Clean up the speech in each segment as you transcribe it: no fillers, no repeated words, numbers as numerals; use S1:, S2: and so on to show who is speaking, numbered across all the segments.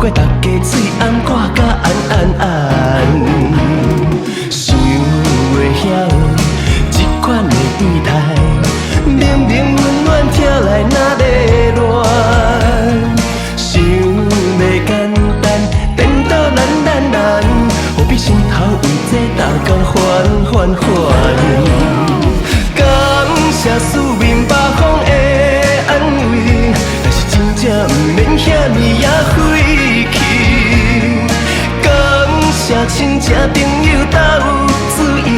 S1: 怪大家嘴红挂甲红红红。想袂晓这款的对待，明明温暖听来哪会乱？想袂简单，颠倒难，何必心头为这大工烦。感谢四面八方的安慰，但是真正不免遐尼也费气。感谢亲情朋友斗有注意，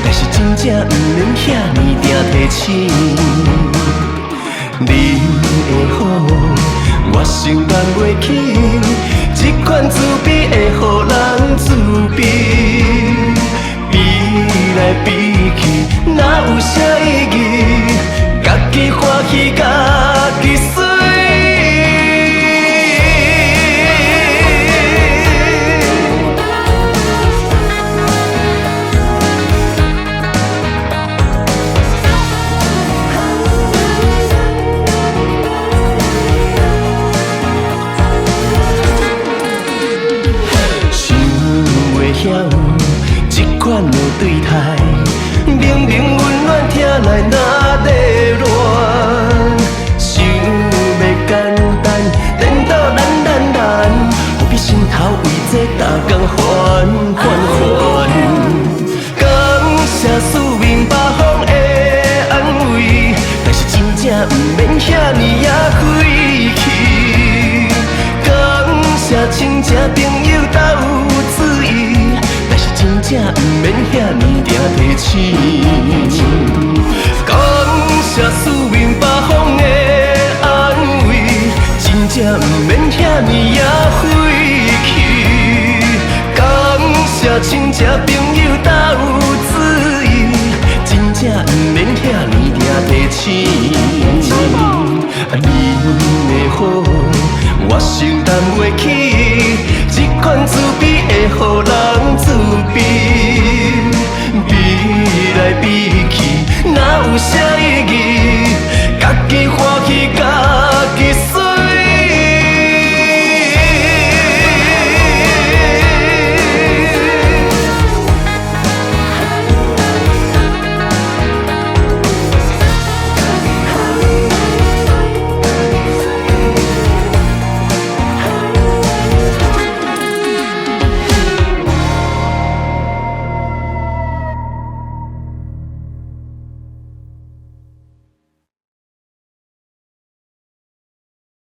S1: 但是真正不免遐尼定提醒。你的好，我承担袂起，这款自卑会予人自卑。比来比去，哪有啥意义？家己欢喜，家己水。想袂晓这款的对待，明明温暖听来哪会乱？想袂简单，颠倒难，何必心头为这大工烦。感谢四面八方的安慰，但是真正不免遐尼也费气。感谢亲情朋友斗有注意，但是真正不免遐尼定提醒。感谢四面八方的安慰，真正不免遐尼也费气。感谢亲情朋友斗有注意，真正不免遐尼定提醒。你的好，我承担袂起，这款自卑会予人自卑。比来比去，哪有啥意义？